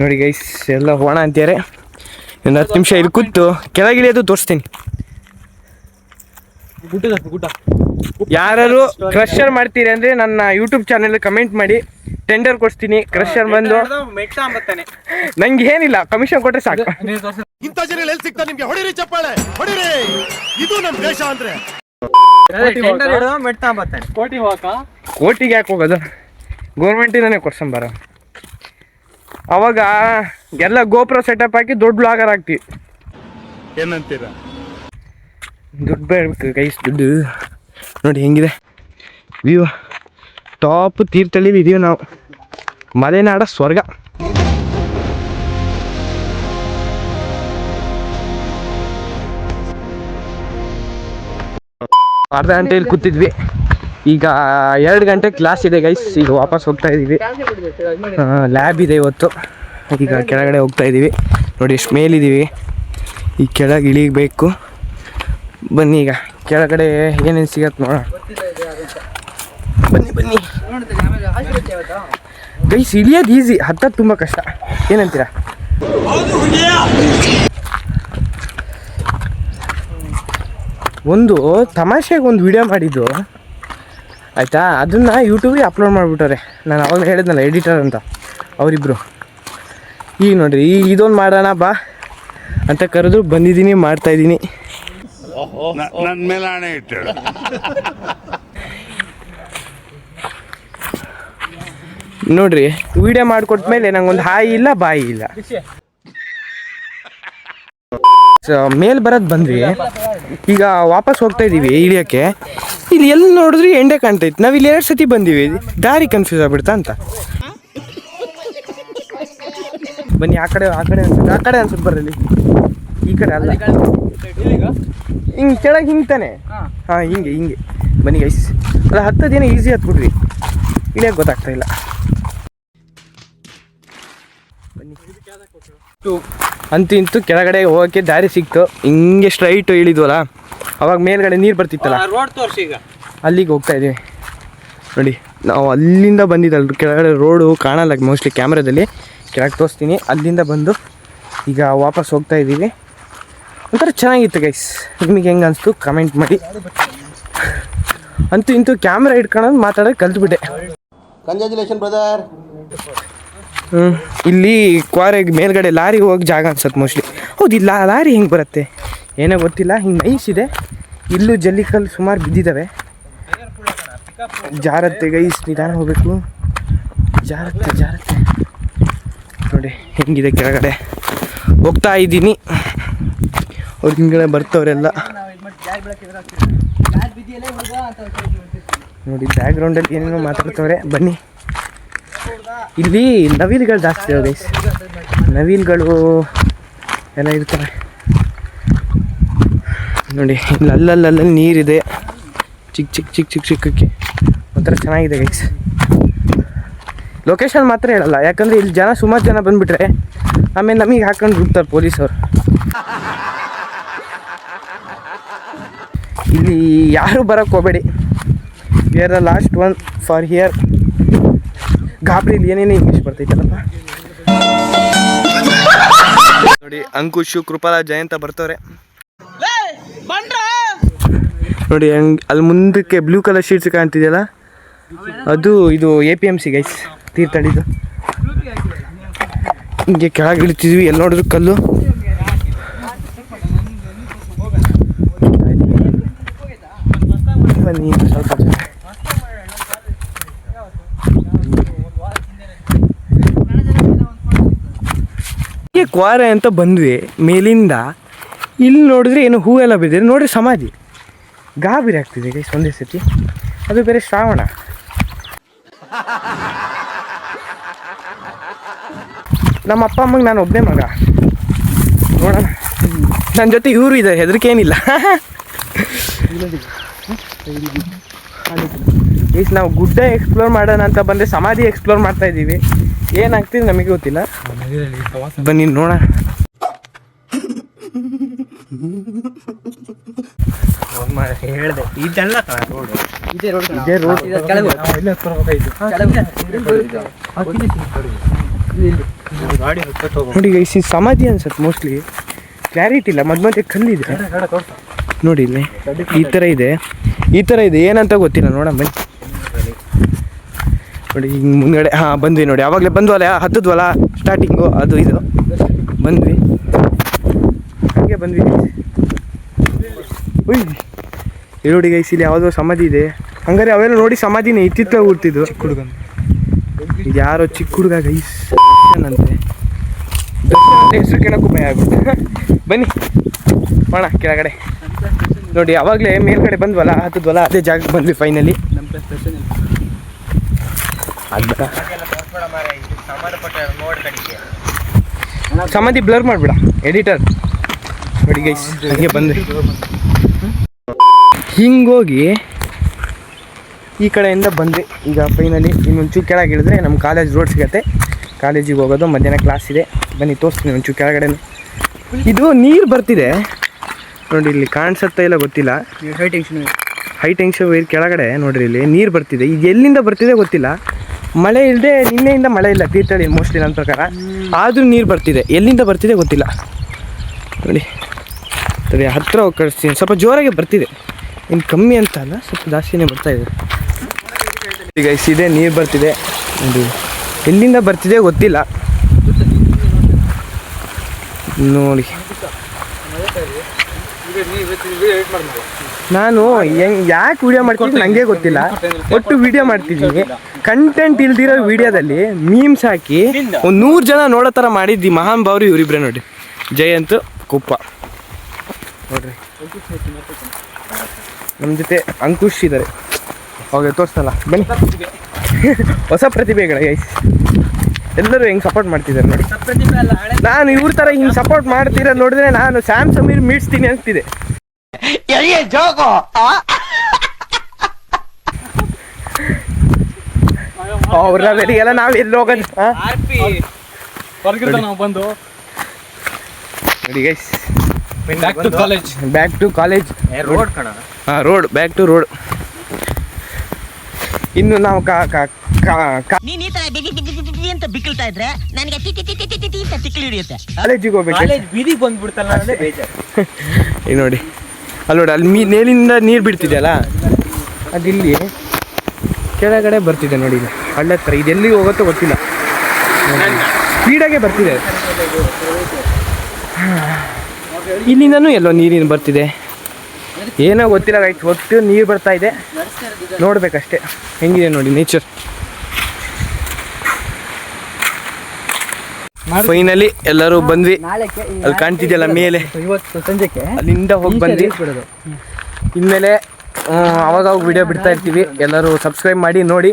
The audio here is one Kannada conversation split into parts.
ನೋಡಿ ಗೈಸ್ ಎಲ್ಲ ಹೋಣ ಅಂತಾರೆ. ಒಂದು 10 ನಿಮಿಷ ಇಲ್ಲಿ ಕೂತು ಕೆಳಗಿಳಿಯೋದು ತೋರಿಸ್ತೀನಿ. ಯಾರು ಕ್ರಷರ್ ಮಾಡ್ತೀರಿ ಅಂದ್ರೆ ನನ್ನ ಯೂಟ್ಯೂಬ್ ಚಾನೆಲ್ ಕಮೆಂಟ್ ಮಾಡಿ, ಟೆಂಡರ್ ಕೊಡ್ತೀನಿ. ಕ್ರಷರ್ ಬಂದು ನಂಗೆ ಏನಿಲ್ಲ, ಕಮಿಷನ್ ಕೊಟ್ರೆ ಸಾಕು. ಇಂಥ ಜನ ಎಲ್ಲಿ ಸಿಗ್ತಾರೆ ನಿಮ್ಗೆ? ಹೊಡಿರಿ ಚಪ್ಪಾಳೆ, ಹೊಡಿರಿ. ಇದು ನಮ್ಮ ದೇಶ ಅಂದ್ರೆ. ಕೋಟಿಗೆ ಯಾಕೆ ಹೋಗೋದು? ಗೌರ್ಮೆಂಟಿಂದಾನೆ ಕೊಡ್ಸಂಬಾರ. ಅವಾಗ ಎಲ್ಲ ಗೋಪುರ ಸೆಟಪ್ ಹಾಕಿ ದೊಡ್ಡ ಬ್ಲಾಗರ್ ಆಗ್ತೀವಿ. ಏನಂತೀರ? ದುಡ್ಡು ಬೇಡಬೇಕು ಗೈಸ್, ದುಡ್ಡು. ನೋಡಿ ಹೆಂಗಿದೆ ವ್ಯೂ, ಟಾಪ್ ತೀರ್ಥಹಳ್ಳಿಲಿ ಇದೀವಿ ನಾವು. ಮಲೆನಾಡ ಸ್ವರ್ಗ. ಅರ್ಧ ಗಂಟೆಯಲ್ಲಿ ಕೂತಿದ್ವಿ. ಈಗ 2 ಗಂಟೆ ಕ್ಲಾಸ್ ಇದೆ ಗೈಸ್. ಈಗ ವಾಪಸ್ ಹೋಗ್ತಾ ಇದ್ದೀವಿ. ಲ್ಯಾಬ್ ಇದೆ ಇವತ್ತು. ಈಗ ಕೆಳಗಡೆ ಹೋಗ್ತಾ ಇದ್ದೀವಿ. ನೋಡಿ ಎಷ್ಟು ಮೇಲಿದ್ದೀವಿ. ಈ ಕೆಳಗೆ ಇಳಿಬೇಕು. ಬನ್ನಿ ಈಗ ಕೆಳಗಡೆ ಏನೇನು ಸಿಗತ್ತೆ ನೋಡೋಣ. ಬನ್ನಿ ಗೈಸ್. ಇಳಿಯೋದು ಈಸಿ, ಹತ್ತೋದು ತುಂಬ ಕಷ್ಟ. ಏನಂತೀರಾ? ಒಂದು ತಮಾಷೆಗೆ ಒಂದು ವಿಡಿಯೋ ಮಾಡಿದ್ದು ಆಯಿತಾ, ಅದನ್ನು ಯೂಟ್ಯೂಬಿಗೆ ಅಪ್ಲೋಡ್ ಮಾಡಿಬಿಟ್ಟಾರೆ. ನಾನು ಅವಾಗ ಹೇಳಿದ್ನಲ್ಲ ಎಡಿಟರ್ ಅಂತ, ಅವರಿಬ್ಬರು. ಈಗ ನೋಡಿರಿ, ಇದೊಂದು ಮಾಡೋಣ ಬಾ ಅಂತ ಕರೆದು ಬಂದಿದ್ದೀನಿ, ಮಾಡ್ತಾಯಿದ್ದೀನಿ. ನನ್ನ ಮೇಲೆ ಆಣೆ ಇಟ್ಟು ನೋಡ್ರಿ, ವಿಡಿಯೋ ಮಾಡಿಕೊಟ್ಮೇಲೆ ನಂಗೊಂದು ಹಾಯಿ ಇಲ್ಲ, ಬಾಯಿ ಇಲ್ಲ. ಮೇಲ್ ಬರೋದು ಬಂದ್ವಿ. ಈಗ ವಾಪಸ್ ಹೋಗ್ತಾ ಇದ್ದೀವಿ ಇಳಿಯೋಕ್ಕೆ. ಇಲ್ಲಿ ಎಲ್ಲಿ ನೋಡಿದ್ರಿ ಎಂಡೆ ಕಾಣ್ತೈತಿ. ನಾವು ಇಲ್ಲಿ 2 ಸತಿ ಬಂದೀವಿ, ದಾರಿ ಕನ್ಫ್ಯೂಸ್ ಆಗ್ಬಿಡ್ತಾ ಅಂತ. ಬನ್ನಿ ಆ ಕಡೆ ಅನ್ಸುತ್ತೆ ಬರಲಿ. ಈ ಕಡೆ ಅಲ್ಲ, ಹಿಂಗೆ ಕೆಳಗೆ ಹಿಂಗೆ ತಾನೆ. ಹಾಂ, ಹಿಂಗೆ ಬನ್ನಿ ಗೈಸ್. ಅಲ್ಲ, ಹತ್ತದೇನೋ ಈಸಿ ಹತ್ಬಿಡ್ರಿ, ಇಳಿಯೋಕೆ ಗೊತ್ತಾಗ್ತಾ ಇಲ್ಲ. ಬನ್ನಿ. ಅಂತೂ ಇಂತೂ ಕೆಳಗಡೆ ಹೋಗೋಕ್ಕೆ ದಾರಿ ಸಿಕ್ತು. ಹಿಂಗೆ ಸ್ಟ್ರೈಟು ಇಳಿದ್ವಲ್ಲ, ಅವಾಗ ಮೇಲ್ಗಡೆ ನೀರು ಬರ್ತಿತ್ತಲ್ಲ, ರೋಡ್ ತೋರಿಸಿ. ಈಗ ಅಲ್ಲಿಗೆ ಹೋಗ್ತಾ ಇದ್ದೀವಿ. ನೋಡಿ, ನಾವು ಅಲ್ಲಿಂದ ಬಂದಿದ್ದಲ್ರಿ, ಕೆಳಗಡೆ ರೋಡು ಕಾಣಲ್ಲ ಮೋಸ್ಟ್ಲಿ ಕ್ಯಾಮ್ರಾದಲ್ಲಿ. ಕೆಳಗೆ ತೋರಿಸ್ತೀನಿ. ಅಲ್ಲಿಂದ ಬಂದು ಈಗ ವಾಪಸ್ ಹೋಗ್ತಾ ಇದ್ದೀವಿ. ಒಂಥರ ಚೆನ್ನಾಗಿತ್ತು ಗೈಸ್. ನಿಮಗೆ ಹೆಂಗೆ ಅನಿಸ್ತು ಕಮೆಂಟ್ ಮಾಡಿ. ಅಂತೂ ಇಂತೂ ಕ್ಯಾಮ್ರಾ ಇಟ್ಕೊಳ್ಳೋದು ಮಾತಾಡೋದು ಕಲ್ತ್ಬಿಟ್ಟೆ. Congratulation brother. ಇಲ್ಲಿ ಕ್ವಾರೆಗೆ ಮೇಲ್ಗಡೆ ಲಾರಿ ಹೋಗಿ ಜಾಗ ಅನ್ಸತ್ತೆ ಮೋಸ್ಟ್ಲಿ. ಹೌದು, ಇಲ್ಲ ಲಾರಿ ಹಿಂಗೆ ಬರುತ್ತೆ ಏನೋ ಗೊತ್ತಿಲ್ಲ. ಹಿಂಗೆ ನೈಸ್ ಇದೆ. ಇಲ್ಲೂ ಜಲ್ಲಿಕಲ್ಲು ಸುಮಾರು ಬಿದ್ದಿದ್ದಾವೆ. ಜಾರತ್ತೆ ಗೈಸ್, ನಿಧಾನ ಹೋಗಬೇಕು. ಜಾರತ್ತೆ ನೋಡಿ ಹೆಂಗಿದೆ. ಕೆಳಗಡೆ ಹೋಗ್ತಾ ಇದ್ದೀನಿ. ಅವ್ರ ಹಿಂಗಡೆ ಬರ್ತವ್ರೆಲ್ಲ ನೋಡಿ. ಬ್ಯಾಕ್ಗ್ರೌಂಡಲ್ಲಿ ಏನೇನೋ ಮಾತಾಡ್ತವ್ರೆ. ಬನ್ನಿ. ಇಲ್ಲಿ ನವಿಲುಗಳು ಜಾಸ್ತಿ ಇದಾವೆ ಗೈಸ್. ನವಿಲುಗಳು ಎಲ್ಲ ಇರ್ತವೆ ನೋಡಿ. ಇಲ್ಲಿ ಅಲ್ಲಲ್ಲಿ ನೀರಿದೆ, ಚಿಕ್ಕಕ್ಕೆ. ಒಂಥರ ಚೆನ್ನಾಗಿದೆ ಗೈಸ್. ಲೊಕೇಶನ್ ಮಾತ್ರ ಹೇಳಲ್ಲ, ಯಾಕಂದರೆ ಇಲ್ಲಿ ಸುಮಾರು ಜನ ಬಂದುಬಿಟ್ರೆ ಆಮೇಲೆ ನಮಗೆ ಹಾಕೊಂಡು ಬಿಡ್ತಾರೆ ಪೊಲೀಸವ್ರು. ಇಲ್ಲಿ ಯಾರು ಬರೋಕ್ಕೆ ಹೋಗಬೇಡಿ. We are the last one for here. ಗಾಬರಿ ಇಲ್ಲಿ ಏನೇನು ಇಂಗ್ಲೀಷ್ ಬರ್ತೈತಲ್ಲಪ್ಪ. ನೋಡಿ, ಅಂಕುಶು, ಕೃಪಾಲ, ಜಯಂತ ಬರ್ತವ್ರೆ ನೋಡಿ. ಅಲ್ಲಿ ಮುಂದಕ್ಕೆ ಬ್ಲೂ ಕಲರ್ ಶೀಟ್ಸ್ ಕಾಣ್ತಿದೆಯಲ್ಲ, ಅದು ಇದು APMC ಗೈಸ್, ತೀರ್ಥಹಳ್ಳಿದು. ಹಿಂಗೆ ಕೆಳಗೆ ಇಳಿತಿದ್ವಿ. ಎಲ್ಲಿ ನೋಡಿದ್ರು ಕಲ್ಲು. ಬನ್ನಿ ಸ್ವಲ್ಪ ಜನ. ಕ್ವಾರೆ ಅಂತ ಬಂದ್ವಿ ಮೇಲಿಂದ. ಇಲ್ಲಿ ನೋಡಿದ್ರೆ ಏನು ಹೂವೆಲ್ಲ ಬಿದ್ದಿದೆ ನೋಡ್ರಿ, ಸಮಾಧಿ. ಗಾಬರಿ ಆಗ್ತಿದೆ ಗೈಸ್ ಒಂದೇ ಸತಿ. ಅದು ಬೇರೆ ಶ್ರಾವಣ. ನಮ್ಮ ಅಪ್ಪ ಅಮ್ಮಗೆ ನಾನು ಒಬ್ಬನೇ ಮಗ. ನೋಡೋಣ, ನನ್ನ ಜೊತೆ ಇವರು ಇದ್ದಾರೆ, ಹೆದರಿಕೆ ಏನಿಲ್ಲ. ಗೈಸ್, ನಾವು ಗುಡ್ಡ ಎಕ್ಸ್ಪ್ಲೋರ್ ಮಾಡೋಣ ಅಂತ ಬಂದರೆ ಸಮಾಧಿ ಎಕ್ಸ್ಪ್ಲೋರ್ ಮಾಡ್ತಾ ಇದ್ದೀವಿ. ಏನಾಗ್ತಿದೆ ನಮಗೆ ಗೊತ್ತಿಲ್ಲ. ಬನ್ನಿ ನೋಡೋಣ. ಹೇಳಿದೆ ಇದೆಲ್ಲ ರೋಡ್, ಇದೇ ರೋಡ್. ನೋಡಿ ಗೈಸ್ ಈ ಸಮಾಧಿ ಅನ್ಸತ್ತೆ ಮೋಸ್ಟ್ಲಿ, ಕ್ಲಾರಿಟಿ ಇಲ್ಲ, ಮಧ್ಯೆ ಕಲ್ಲಿದೆ ನೋಡಿ ಇಲ್ಲಿ ಈ ಥರ ಇದೆ ಏನಂತ ಗೊತ್ತಿಲ್ಲ. ನೋಡಮ್ಮ ಬನ್ನಿ ನೋಡಿ ಹಿಂಗೆ ಮುಂದ್ಗಡೆ. ಹಾಂ ಬಂದ್ವಿ ನೋಡಿ, ಆವಾಗಲೇ ಬಂದ್ವಲ್ಲ, ಹತ್ತದ್ವಲ್ಲ ಸ್ಟಾರ್ಟಿಂಗು, ಅದು ಇದು ಬಂದ್ವಿ, ಹಾಗೆ ಬಂದ್ವಿ. ಉಯ್ ನೋಡಿ ಗೈಸ್ ಇಲ್ಲಿ ಯಾವುದೋ ಸಮಾಧಿ ಇದೆ, ಹಂಗಾರೆ ಅವೆಲ್ಲ ನೋಡಿ ಸಮಾಧಿನೇ ಇತ್ತಿತ್ತ ಊರ್ತಿದ್ದು. ಯಾರೋ ಚಿಕ್ಕ ಹುಡುಗ ಗೈಸ್ ಅಂತೆ, ಹೆಸರು ಕೇಳಕ್ಕೂ ಭಯ ಆಗ್ಬಿಟ್ಟು. ಬನ್ನಿ ಮಾಡೋಣ ಕೆಳಗಡೆ. ನೋಡಿ ಅವಾಗಲೇ ಮೇಲ್ಗಡೆ ಬಂದ್ವಲ್ಲ, ಹತ್ತದ್ವಲ್ಲ, ಅದೇ ಜಾಗಕ್ಕೆ ಬಂದ್ವಿ ಫೈನಲಿ. ಸಮಾಧಿ ಬ್ಲರ್ ಮಾಡ್ಬಿಡ ಎಡಿಟರ್. ನೋಡಿ ಗೈಸ್ ಹಾಗೆ ಬಂದ್ವಿ, ಹಿಂಗೋಗಿ ಈ ಕಡೆಯಿಂದ ಬಂದ್ವಿ. ಈಗ ಫೈನಲಿ ಇನ್ನೊಂಚೂರು ಕೆಳಗೆ ಇಳಿದ್ರೆ ನಮ್ಮ ಕಾಲೇಜ್ ರೋಡ್ ಸಿಗತ್ತೆ, ಕಾಲೇಜಿಗೆ ಹೋಗೋದು. ಮಧ್ಯಾಹ್ನ ಕ್ಲಾಸ್ ಇದೆ, ಬನ್ನಿ ತೋರಿಸ್ತೀನಿ ಒಂಚೂರು ಕೆಳಗಡೆ. ಇದು ನೀರು ಬರ್ತಿದೆ ನೋಡಿ, ಇಲ್ಲಿ ಕಾಣಿಸುತ್ತಾ ಇಲ್ಲ ಗೊತ್ತಿಲ್ಲ, ಹೈ ಟೆನ್ಷನ್ ವೈರ್ ಕೆಳಗಡೆ ನೋಡ್ರಿ ಇಲ್ಲಿ ನೀರು ಬರ್ತಿದೆ. ಈಗ ಎಲ್ಲಿಂದ ಬರ್ತಿದೆ ಗೊತ್ತಿಲ್ಲ, ಮಳೆ ಇಲ್ಲದೆ ನಿನ್ನೆಯಿಂದ ಮಳೆ ಇಲ್ಲ ತೀರ್ಥಹಳ್ಳಿ ಮೋಸ್ಟ್ಲಿ ನನ್ನ ಪ್ರಕಾರ, ಆದರೂ ನೀರು ಬರ್ತಿದೆ, ಎಲ್ಲಿಂದ ಬರ್ತಿದೆ ಗೊತ್ತಿಲ್ಲ. ನೋಡಿ ಸರಿ ಹತ್ತಿರ ಹೋಗಿ ಕಳಿಸ್ತೀನಿ, ಸ್ವಲ್ಪ ಜೋರಾಗಿ ಬರ್ತಿದೆ, ಇನ್ನು ಕಮ್ಮಿ ಅಂತ ಅಲ್ಲ, ಸ್ವಲ್ಪ ಜಾಸ್ತಿನೇ ಬರ್ತಾ ಇದೆ. ಈಗ ಇದೇ ನೀರು ಬರ್ತಿದೆ ನೋಡಿ, ಎಲ್ಲಿಂದ ಬರ್ತಿದೆ ಗೊತ್ತಿಲ್ಲ ನೋಡಿ. ನಾನು ಯಾಕೆ ವಿಡಿಯೋ ಮಾಡ್ತೀನಿ ನನಗೆ ಗೊತ್ತಿಲ್ಲ, ಒಟ್ಟು ವಿಡಿಯೋ ಮಾಡ್ತಿದ್ದೀನಿ. ಕಂಟೆಂಟ್ ಇಲ್ದಿರೋ ವಿಡಿಯೋದಲ್ಲಿ ಮೀಮ್ಸ್ ಹಾಕಿ ಒಂದು 100 ಜನ ನೋಡೋ ಥರ ಮಾಡಿದ್ದಿ ಮಹಾನ್ ಭಾವರು ಇವರಿಬ್ರೆ ನೋಡಿ, ಜಯಂತ್ ಕುಪ್ಪ ನೋಡ್ರಿ, ನಮ್ಮ ಜೊತೆ ಅಂಕುಶ್ ಇದ್ದಾರೆ. ಅವಾಗ ತೋರಿಸ್ತಲ್ಲ ಬನ್ನಿ, ಹೊಸ ಪ್ರತಿಭೆಗಳ ಗೈಸ್ ಎಲ್ಲರೂ ಹೆಂಗೆ ಸಪೋರ್ಟ್ ಮಾಡ್ತಿದ್ದಾರೆ ನೋಡಿ. ನಾನು ಇವ್ರ ಥರ ಹಿಂಗೆ ಸಪೋರ್ಟ್ ಮಾಡ್ತಿರೋದು ನೋಡಿದ್ರೆ ನಾನು ಸ್ಯಾಮ್ ಸಮೀರ್ ಮೀಡ್ಸ್ತೀನಿ ಅಂತಿದೆ. ಅವ್ರ ಬೆಳಿಗೆಲ್ಲ ನಾವು ಎಲ್ಲಿ ಹೋಗೋದು ನೋಡಿ guys, back to college road ಕಣ. ಹಾಂ ರೋಡ್, ಬ್ಯಾಕ್ ಟು ರೋಡ್. ಇನ್ನು ನಾವು ನೀನ್ ಈ ತರ ಅಂತ ಬಿಕ್ಕಳ್ತಾ ಇದ್ರೆ ನನಗೆ ತಿಕ್ಕಿ ಹಿಡಿಯುತ್ತೆ. ಕಾಲೇಜಿಗೆ ಹೋಗ್ಬೇಕು, ಬೀದಿಗೆ ಬಂದ್ಬಿಡ್ತಲ್ಲ ಅಂದ್ರೆ ಬೇಜಾರು. ಈಗ ನೋಡಿ ಅಲ್ಲಿ ನೋಡಿ, ಅಲ್ಲಿ ಮೇಲಿಂದ ನೀರು ಬಿಡ್ತಿದೆಯಲ್ಲ, ಅದಿಲ್ಲಿ ಕೆಳಗಡೆ ಬರ್ತಿದೆ ನೋಡಿ, ಇಲ್ಲಿ ಹಳ್ಳ ಹತ್ರ. ಇದೆಲ್ಲಿಗೆ ಹೋಗುತ್ತೋ ಗೊತ್ತಿಲ್ಲ, ಸ್ಪೀಡಾಗೆ ಬರ್ತಿದೆ. ಇಲ್ಲಿಂದನೂ ಎಲ್ಲೋ ನೀರಿನ ಬರ್ತಿದೆ, ಏನೋ ಗೊತ್ತಿಲ್ಲ ರೈಟ್, ಒಟ್ಟು ನೀರು ಬರ್ತಾ ಇದೆ, ನೋಡ್ಬೇಕಷ್ಟೇ ಹೆಂಗಿದೆ ನೋಡಿ ನೇಚರ್. ಫೈನಲಿ ಎಲ್ಲರೂ ಬಂದ್ವಿ, ಅಲ್ಲಿ ಕಾಣ್ತಿದೆಯಲ್ಲ ಮೇಲೆ, ಅಲ್ಲಿಂದ ಹೋಗಿ ಬಂದ್ವಿ. ಇನ್ಮೇಲೆ ಅವಾಗ ವಿಡಿಯೋ ಬಿಡ್ತಾ ಇರ್ತೀವಿ, ಎಲ್ಲರೂ ಸಬ್ಸ್ಕ್ರೈಬ್ ಮಾಡಿ ನೋಡಿ.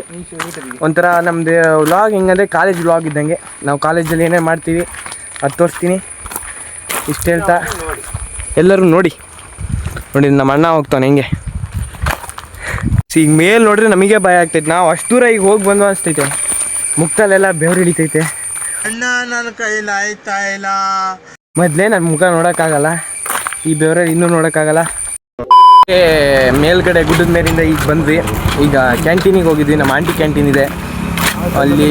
ಒಂಥರ ನಮ್ಮದು ವ್ಲಾಗ್ ಹೆಂಗಂದರೆ ಕಾಲೇಜ್ ವ್ಲಾಗ್ ಇದ್ದಂಗೆ, ನಾವು ಕಾಲೇಜಲ್ಲಿ ಏನೇ ಮಾಡ್ತೀವಿ ಅದು ತೋರಿಸ್ತೀನಿ. ಇಷ್ಟು ಹೇಳ್ತಾ ಎಲ್ಲರೂ ನೋಡಿ ನಮ್ಮ ಅಣ್ಣ ಹೋಗ್ತಾನೆ ಹೆಂಗೆ. ಈಗ ಮೇಲೆ ನೋಡ್ರೆ ನಮಗೆ ಭಯ ಆಗ್ತೈತೆ, ನಾವು ಅಷ್ಟು ದೂರ ಈಗ ಹೋಗಿ ಬಂದು ಅನಿಸ್ತೈತೆ, ಮುಖದಲ್ಲೆಲ್ಲ ಬೆವರು ಹಿಡಿತೈತೆ. ಅಣ್ಣ ನನ್ನ ಕೈಲಿ ಆಯ್ತಾ ಇಲ್ಲ, ಮೊದಲೇ ನನ್ನ ಮುಖ ನೋಡೋಕ್ಕಾಗಲ್ಲ, ಈ ಬೆವರಲ್ಲಿ ಇನ್ನೂ ನೋಡೋಕ್ಕಾಗಲ್ಲ. ಮೇಲ್ಗಡೆ ಗುಡ್ಡದ ಮೇಲಿಂದ ಈಗ ಬಂದ್ವಿ. ಈಗ ಕ್ಯಾಂಟೀನಿಗೆ ಹೋಗಿದ್ವಿ, ನಮ್ಮ ಆಂಟಿ ಕ್ಯಾಂಟೀನ್ ಇದೆ ಅಲ್ಲಿ.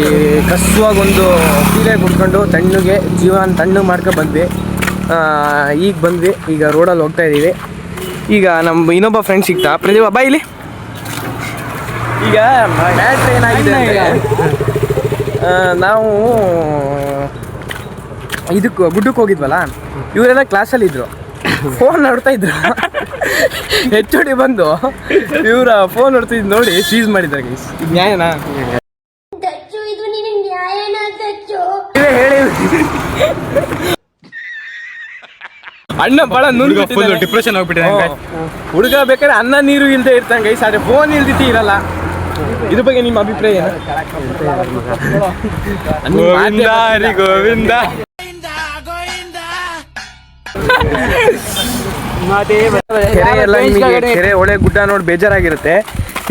ಕಸುವಾಗಿ ಒಂದು ಸೀರೆ ಕುಡ್ಕೊಂಡು ತಣ್ಣಗೆ ಜೀವನ ತಣ್ಣಗೆ ಮಾಡ್ಕೊಂಡು ಬಂದ್ವಿ. ಈಗ ಬಂದ್ವಿ, ಈಗ ರೋಡಲ್ಲಿ ಹೋಗ್ತಾ ಇದ್ದೀವಿ. ಈಗ ನಮ್ಮ ಇನ್ನೊಬ್ಬ ಫ್ರೆಂಡ್ ಸಿಗ್ತಾ, ಪ್ರದೀಪ ಬಾ ಇಲ್ಲಿ. ಈಗ ಮ್ಯಾಟ್ರ್ ಏನಾಗಿದೆ ಅಂದರೆ, ನಾವು ಇದಕ್ಕೆ ಗುಡ್ಡಕ್ಕೆ ಹೋಗಿದ್ವಲ್ಲ, ಇವರೆಲ್ಲ ಕ್ಲಾಸಲ್ಲಿದ್ದರು, ಫೋನ್ ನೋಡ್ತಾ ಇದ್ರು. HOD ಬಂದು ಇವರ ಫೋನ್ ನೋಡ್ತಿದ್ದು ನೋಡಿ ಸೀಸ್ ಮಾಡಿದ್ದಾರೆ ಗೈಸ್. ಇದು ನ್ಯಾಯನಾ? ಹೇಳಿ ಅಣ್ಣ ಭಾಳ ಫುಲ್ ಡಿಪ್ರೆಷನ್ ಹೋಗ್ಬಿಟ್ಟಿದೆ. ಹುಡುಗ ಬೇಕಾದ್ರೆ ಅನ್ನ ನೀರು ಇಲ್ಲದೆ ಇರ್ತಾನೆ ಗೈಸ್, ಆದರೆ ಫೋನ್ ಇಲ್ದಿತಿ ಇರಲ್ಲ. ಇದ್ರ ಬಗ್ಗೆ ನಿಮ್ಮ ಅಭಿಪ್ರಾಯ ಏನು? ಗೋವಿಂದ ಕೆರೆ ಎಲ್ಲ ನಿಮಗೆ ಕೆರೆ ಒಳ್ಳೆ ಗುಡ್ಡ ನೋಡಿ ಬೇಜಾರಾಗಿರುತ್ತೆ.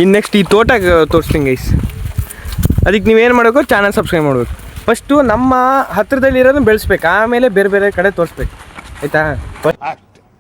ಇನ್ನು ನೆಕ್ಸ್ಟ್ ಈ ತೋಟ ತೋರಿಸ್ತೀನಿ ಗೈಸ್. ಅದಕ್ಕೆ ನೀವೇನು ಮಾಡಬೇಕು, ಚಾನಲ್ ಸಬ್ಸ್ಕ್ರೈಬ್ ಮಾಡಬೇಕು. ಫಸ್ಟು ನಮ್ಮ ಹತ್ರದಲ್ಲಿರೋದನ್ನ ಬೆಳೆಸ್ಬೇಕು, ಆಮೇಲೆ ಬೇರೆ ಬೇರೆ ಕಡೆ ತೋರಿಸ್ಬೇಕು, ಆಯಿತಾ?